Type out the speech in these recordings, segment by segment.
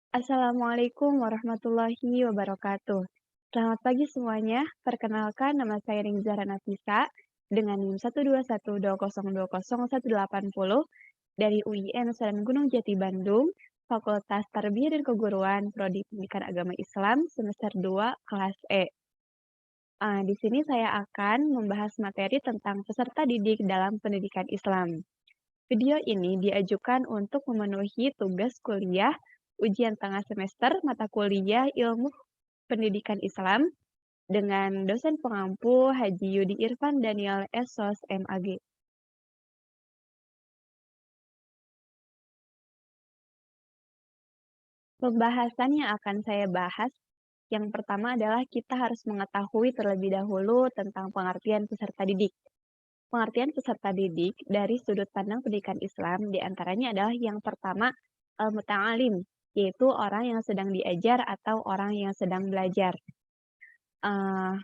Assalamualaikum warahmatullahi wabarakatuh. Selamat pagi semuanya. Perkenalkan nama saya Ringzara Nafisa dengan NIM 12120201810 dari UIN Nusa Gunung Jati Bandung, Fakultas Tarbiyah dan Keguruan, Prodi Pendidikan Agama Islam semester 2 kelas E. Di sini saya akan membahas materi tentang peserta didik dalam pendidikan Islam. Video ini diajukan untuk memenuhi tugas kuliah ujian tengah semester mata kuliah Ilmu Pendidikan Islam dengan dosen pengampu Haji Yudi Irfan Daniel Esos MAG. Pembahasan yang akan saya bahas yang pertama adalah kita harus mengetahui terlebih dahulu tentang pengertian peserta didik. Pengertian peserta didik dari sudut pandang pendidikan Islam diantaranya adalah yang pertama, al-muta'alim, yaitu orang yang sedang diajar atau orang yang sedang belajar. Eh,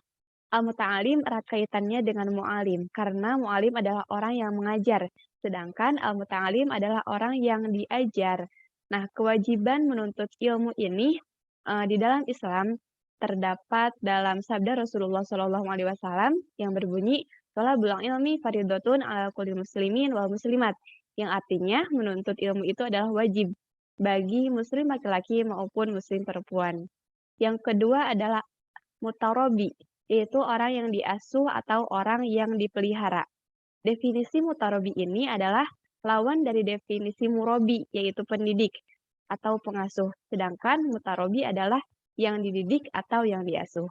Al-muta'alim erat kaitannya dengan mu'alim, karena mu'alim adalah orang yang mengajar, sedangkan al-muta'alim adalah orang yang diajar. Nah, kewajiban menuntut ilmu ini di dalam Islam terdapat dalam sabda Rasulullah SAW yang berbunyi, "Thalabul ilmi fardhatun 'ala kulli muslimin wal muslimat," yang artinya menuntut ilmu itu adalah wajib bagi muslim laki-laki maupun muslim perempuan. Yang kedua adalah mutarobi, yaitu orang yang diasuh atau orang yang dipelihara. Definisi mutarobi ini adalah lawan dari definisi murobi, yaitu pendidik atau pengasuh. Sedangkan mutarobi adalah yang dididik atau yang diasuh.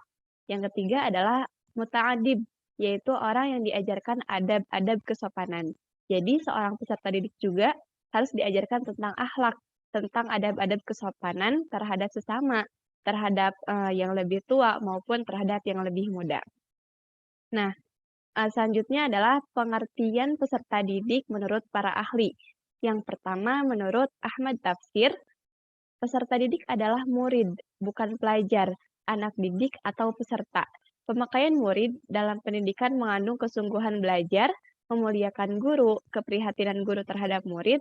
Yang ketiga adalah muta'adib, yaitu orang yang diajarkan adab-adab kesopanan. Jadi seorang peserta didik juga harus diajarkan tentang akhlak, tentang adab-adab kesopanan terhadap sesama, terhadap yang lebih tua maupun terhadap yang lebih muda. Nah, selanjutnya adalah pengertian peserta didik menurut para ahli. Yang pertama, menurut Ahmad Tafsir, peserta didik adalah murid, bukan pelajar, anak didik atau peserta. Pemakaian murid dalam pendidikan mengandung kesungguhan belajar, memuliakan guru, keprihatinan guru terhadap murid.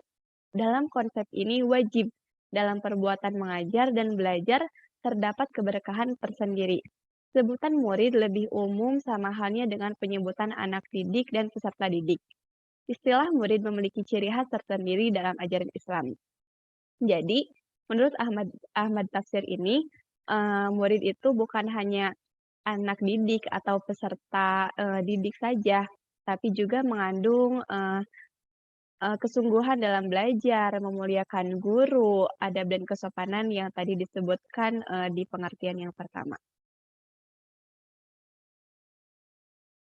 Dalam konsep ini wajib dalam perbuatan mengajar dan belajar terdapat keberkahan tersendiri. Sebutan murid lebih umum sama halnya dengan penyebutan anak didik dan peserta didik. Istilah murid memiliki ciri khas tersendiri dalam ajaran Islam. Jadi, menurut Ahmad Tafsir ini, murid itu bukan hanya anak didik atau peserta didik saja, tapi juga mengandung kesungguhan dalam belajar, memuliakan guru, adab dan kesopanan yang tadi disebutkan di pengertian yang pertama.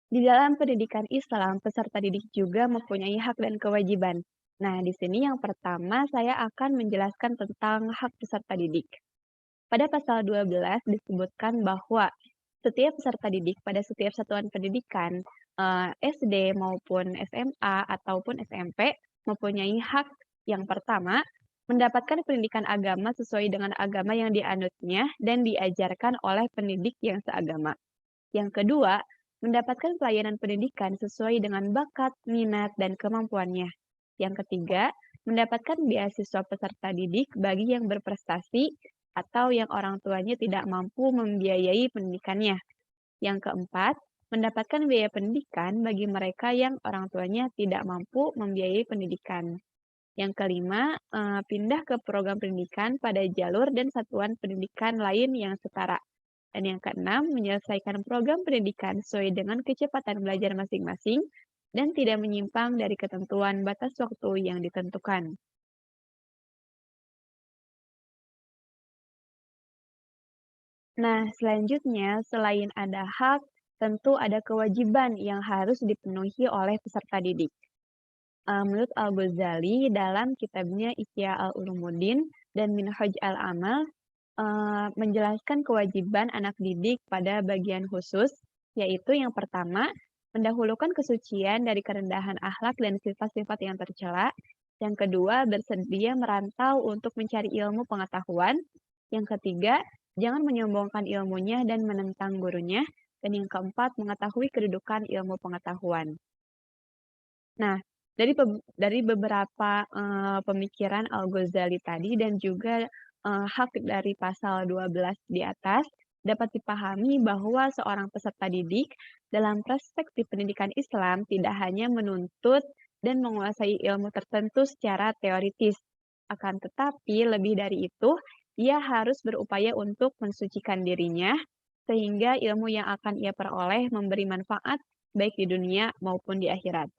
Di dalam pendidikan Islam, peserta didik juga mempunyai hak dan kewajiban. Nah, di sini yang pertama saya akan menjelaskan tentang hak peserta didik. Pada pasal 12 disebutkan bahwa setiap peserta didik pada setiap satuan pendidikan, SD maupun SMA ataupun SMP, mempunyai hak yang pertama, mendapatkan pendidikan agama sesuai dengan agama yang dianutnya dan diajarkan oleh pendidik yang seagama. Yang kedua, mendapatkan pelayanan pendidikan sesuai dengan bakat, minat, dan kemampuannya. Yang ketiga, mendapatkan beasiswa peserta didik bagi yang berprestasi atau yang orang tuanya tidak mampu membiayai pendidikannya. Yang keempat, mendapatkan biaya pendidikan bagi mereka yang orang tuanya tidak mampu membiayai pendidikan. Yang kelima, pindah ke program pendidikan pada jalur dan satuan pendidikan lain yang setara. Dan yang keenam, menyelesaikan program pendidikan sesuai dengan kecepatan belajar masing-masing dan tidak menyimpang dari ketentuan batas waktu yang ditentukan. Nah, selanjutnya, selain ada hak, tentu ada kewajiban yang harus dipenuhi oleh peserta didik. Menurut Al-Ghazali dalam kitabnya Ihya al-Ulumuddin dan Minhaj al-Amal, menjelaskan kewajiban anak didik pada bagian khusus, yaitu yang pertama, mendahulukan kesucian dari kerendahan akhlak dan sifat-sifat yang tercela. Yang kedua, bersedia merantau untuk mencari ilmu pengetahuan. Yang ketiga, jangan menyombongkan ilmunya dan menentang gurunya. Dan yang keempat, mengetahui kedudukan ilmu pengetahuan. Nah, dari beberapa pemikiran Al-Ghazali tadi dan juga hak dari pasal 12 di atas, dapat dipahami bahwa seorang peserta didik dalam perspektif pendidikan Islam tidak hanya menuntut dan menguasai ilmu tertentu secara teoritis, akan tetapi lebih dari itu, ia harus berupaya untuk mensucikan dirinya, sehingga ilmu yang akan ia peroleh memberi manfaat baik di dunia maupun di akhirat.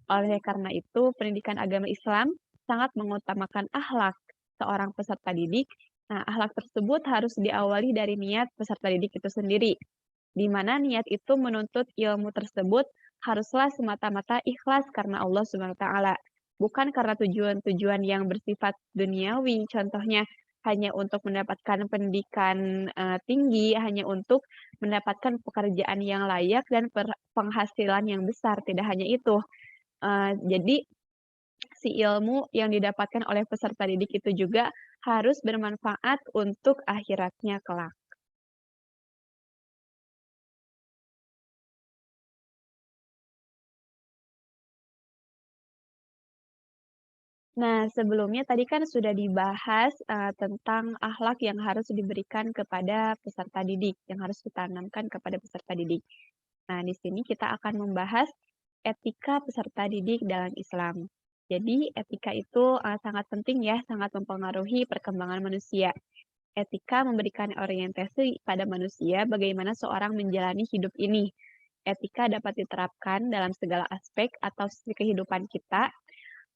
Oleh karena itu, pendidikan agama Islam sangat mengutamakan akhlak seorang peserta didik. Nah, akhlak tersebut harus diawali dari niat peserta didik itu sendiri, di mana niat itu menuntut ilmu tersebut haruslah semata-mata ikhlas karena Allah Subhanahu wa taala, bukan karena tujuan-tujuan yang bersifat duniawi. Contohnya hanya untuk mendapatkan pendidikan tinggi, hanya untuk mendapatkan pekerjaan yang layak dan penghasilan yang besar, tidak hanya itu. Jadi si ilmu yang didapatkan oleh peserta didik itu juga harus bermanfaat untuk akhiratnya kelak. Nah, sebelumnya tadi kan sudah dibahas, tentang akhlak yang harus diberikan kepada peserta didik, yang harus ditanamkan kepada peserta didik. Nah, di sini kita akan membahas etika peserta didik dalam Islam. Jadi, etika itu, sangat penting ya, sangat mempengaruhi perkembangan manusia. Etika memberikan orientasi pada manusia bagaimana seorang menjalani hidup ini. Etika dapat diterapkan dalam segala aspek atau sisi kehidupan kita,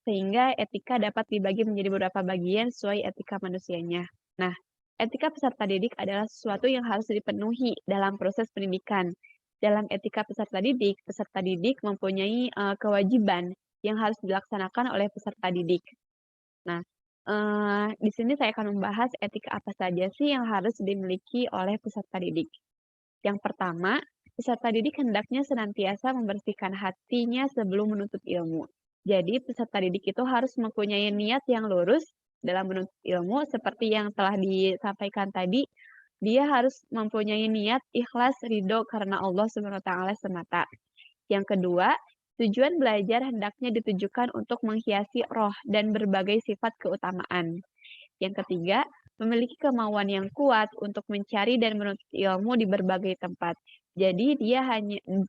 sehingga etika dapat dibagi menjadi beberapa bagian sesuai etika manusianya. Nah, etika peserta didik adalah sesuatu yang harus dipenuhi dalam proses pendidikan. Dalam etika peserta didik mempunyai kewajiban yang harus dilaksanakan oleh peserta didik. Nah, di sini saya akan membahas etika apa saja sih yang harus dimiliki oleh peserta didik. Yang pertama, peserta didik hendaknya senantiasa membersihkan hatinya sebelum menuntut ilmu. Jadi, peserta didik itu harus mempunyai niat yang lurus dalam menuntut ilmu, seperti yang telah disampaikan tadi, dia harus mempunyai niat ikhlas ridho karena Allah Subhanahu wa taala semata. Yang kedua, tujuan belajar hendaknya ditujukan untuk menghiasi roh dan berbagai sifat keutamaan. Yang ketiga, memiliki kemauan yang kuat untuk mencari dan menuntut ilmu di berbagai tempat. Jadi dia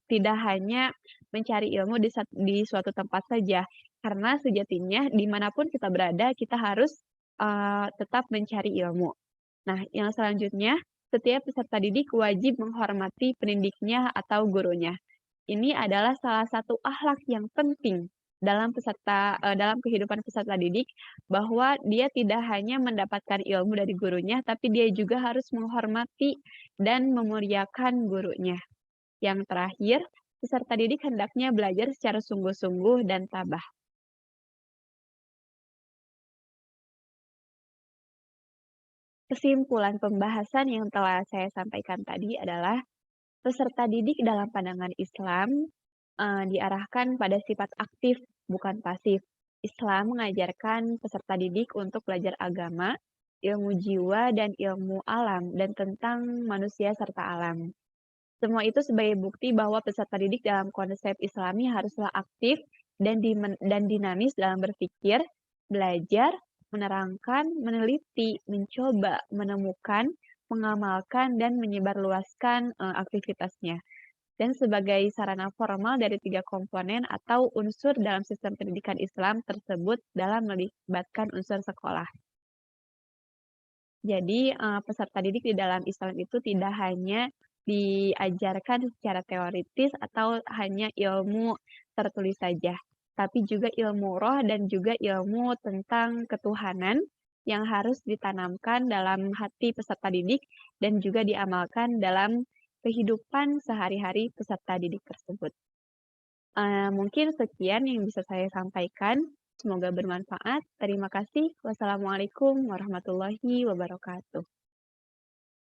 tidak hanya mencari ilmu di suatu tempat saja, karena sejatinya dimanapun kita berada, kita harus tetap mencari ilmu. Nah, yang selanjutnya, setiap peserta didik wajib menghormati pendidiknya atau gurunya. Ini adalah salah satu akhlak yang penting dalam kehidupan peserta didik, bahwa dia tidak hanya mendapatkan ilmu dari gurunya, tapi dia juga harus menghormati dan memuliakan gurunya. Yang terakhir, peserta didik hendaknya belajar secara sungguh-sungguh dan tabah. Kesimpulan pembahasan yang telah saya sampaikan tadi adalah peserta didik dalam pandangan Islam diarahkan pada sifat aktif, bukan pasif. Islam mengajarkan peserta didik untuk belajar agama, ilmu jiwa, dan ilmu alam, dan tentang manusia serta alam. Semua itu sebagai bukti bahwa peserta didik dalam konsep Islami haruslah aktif dan dinamis dalam berpikir, belajar, menerangkan, meneliti, mencoba, menemukan, mengamalkan, dan menyebarluaskan aktivitasnya. Dan sebagai sarana formal dari tiga komponen atau unsur dalam sistem pendidikan Islam tersebut dalam melibatkan unsur sekolah. Jadi, peserta didik di dalam Islam itu tidak hanya diajarkan secara teoritis atau hanya ilmu tertulis saja, tapi juga ilmu roh dan juga ilmu tentang ketuhanan yang harus ditanamkan dalam hati peserta didik dan juga diamalkan dalam kehidupan sehari-hari peserta didik tersebut. Mungkin sekian yang bisa saya sampaikan, semoga bermanfaat. Terima kasih. Wassalamualaikum warahmatullahi wabarakatuh.